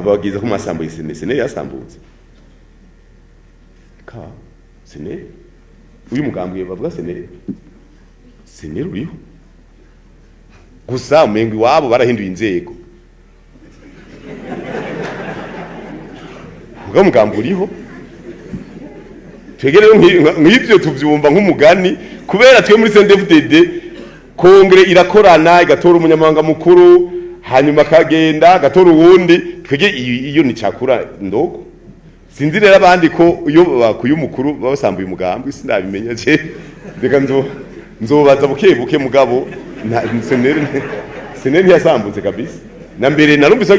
babagiza ko masambuye sene yasambutse ka sene uyu mugambwe bavuga sene ruriho gusa umengo iwabo barahinduye inzego ubwo mugambwe uriho twegere nk'ivyo tuvyumva nk'umugani kubera twe muri CNDD-FDD kongere irakorana igatora umunyamabanga mukuru hanyuma kagenda agatora uwundi twege iyo ni cakura ndogo sinzi rero abandi ko iyo bakuye umukuru babasambuye umugambwe sinabimenya je reka nzobaza buke mugabo seneri yasambuze kabisa na mbere narumvise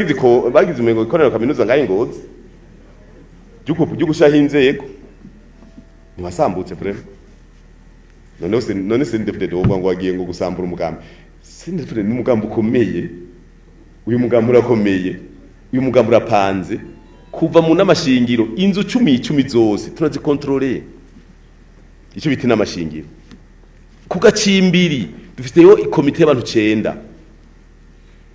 bagize umengo ikorera kaminuza ngaye Ngozi byuko gushaha inzego ntiwasambutse vraiment none CNDD-FDD wovuga ngo wagiye ngo gusambura umugambi CNDD-FDD ni umugambi ukomeye uyu mugambi urakomeye uyu mugambi urapanze kuva mu namashingiro inzu 10 zose turazikontrole icyo biti namashingiro kugacimbiri dufiteyo ikomite y'abantu 9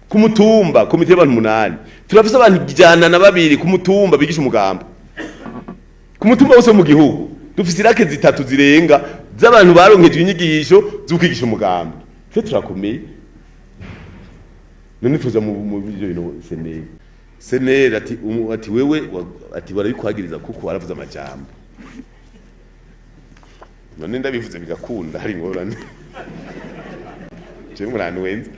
ku mutumba komite y'abantu 8 turafise abantu 102 ku mutumba bigisha umugambi ku mutumba wose mu gihugu dufise irake 3 zirenga z'abantu baronkeje inyigisho z'ukigisha umugambi twe turakomeye none tuza mu byo bino seneri ati wewe ati barabikwagiriza kuko waravuze amajambo none ndabivuze bigakunda hari ngorane je murano wenze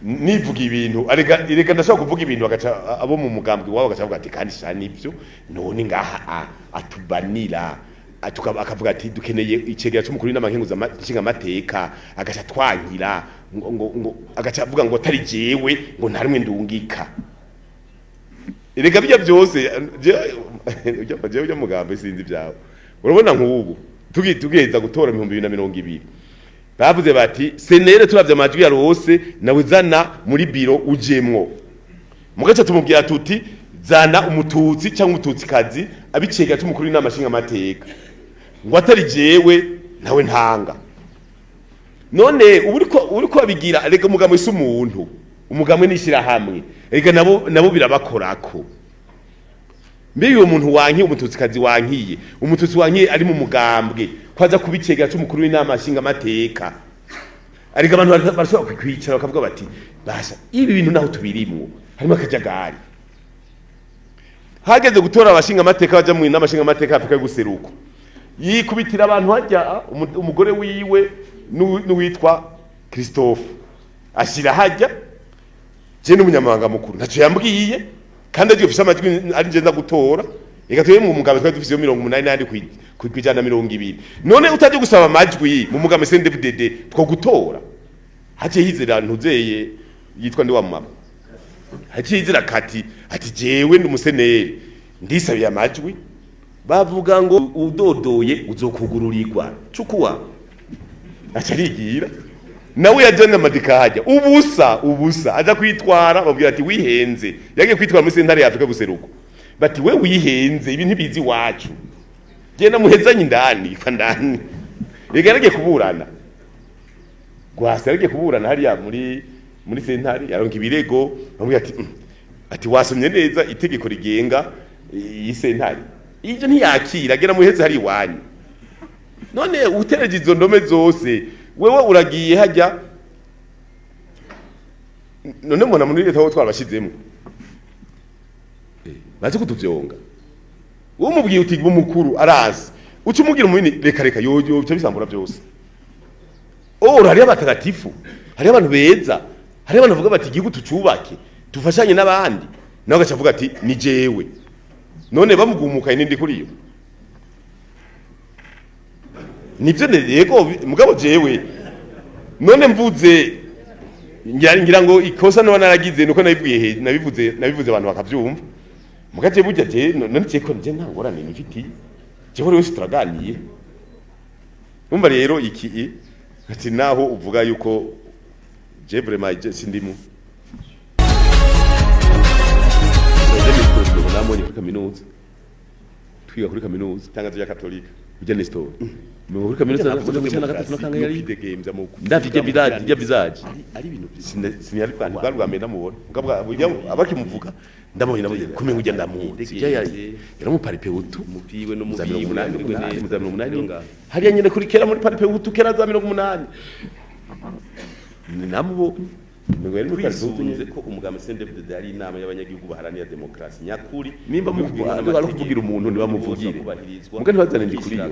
nivuga ibintu arega ndashaka kuvuga ibintu bagaca abo mu mugambwe wabo bagaca ati kandi sha nivyo none ngaha atubanira akavuga ati dukeneye icegera cy'umukuru n'amankenguza nshinga amateka agaca twankira ngo agaca avuga ngo atari jewe ngo nta rumwe ndungika erega bijya byose je mugambe sinzi byawe urabona nk'ubu tugiheza gutora 2020 bavuze bati senere turavye amajwi ya rose nawe zana muri biro ujemwo mugaca tumubwira tuti zana umututsi cyangwa umututsikazi abicega cy'umukuru n'amashinga amateka ngo atari jewe nawe ntanga none uriko abigira rega umugambo isi umuntu umugambo nishira hamwe rega nabo birabakorako mbe uwo muntu wankiye umututsikazi wankiye umututsi wankiye ari mu mugambwe kwaza kubicegera cy'umukuru w'inama ashinga amateka ariko abantu barashobora kwicara bakavuga bati basha ibi bintu naho tubirimwo harimo akajagari hageze gutora abashinga amateka baja mu inama ashinga amateka Afrika y'ubuseruko yikubitira abantu hajya umugore wiwe n'uwitwa Christophe ashira hajya je n'umunyamabanga mukuru ntaco yambwiye kandi agiye ufise amajwi ari nje gutora ega tuye mu mugambe twari dufise 180 kwijana 200 none utaje gusaba amajwi mu mugambe CNDD-FDD two gutora hace hizira ntuzeye yitwa ndi wa mama hace hizira kati ati jewe ndi umuseneri ndisabiye amajwi bavuga ngo udodoye uzokugururirwa cukuwa acarigira nawe yajana amadika hajya ubusa aja kwitwara babwira ati wihenze yagiye kwitwara muri sentare ya Afrika guseruko bati we wihenze ibi ntibizi wacu genda muhezanye ndani yaragiye kuburana gwasa yaragiye kuburana hariya muri sentare yaronka ibirego bamubwira ati wasomye neza itegeko rigenga iyi sentare ivyo ntiyakira agera muheze hari iwanyu none utereje izo ndome zose wewe uragiye hajya none mbona muri leta ho twabashizemo baje kutuvyonga uwo mubwiye uti mukuru arazi uca umubwira umwini reka yoyo cyo bisambura byose hari abatagatifu hari abantu beza hari abantu bavuga bati igihugu tucubake tufashanye n'abandi nawe gacavuga ati ni jewe none bamugumuka inindi kuri yo nivyo yego mugabo jewe none mvuze ngira ngo ikosa no naragize nuko nabivuze abantu bakavyumva mugaje burya je none ceko nje ntangorane nifiti jeho rero turaganiye umva rero iki ati naho uvuga yuko je vraiment sindimu kuri kaminuza twiga kuri kaminuza tangazo ya Katolika ujya Nestor muri kaminuza na gatatu nakanga yari ndavije bizaje ari ibintu sinari bwambere namubona ngabwa abakimuvuga ndamubona nabo kumenga ujya ndamuzi yari mu paripe utu mupiwe no mupiwe za 18 hariya nyine kuri kera muri paripe utu kera za 18 ni namubo twisunze ko umugambi CNDD ari inama y'abanyagihugu baharaniye demokrasi nyakuri nimba muvugira umuntu ntibamuvugire mugani bazane ndi kuri yo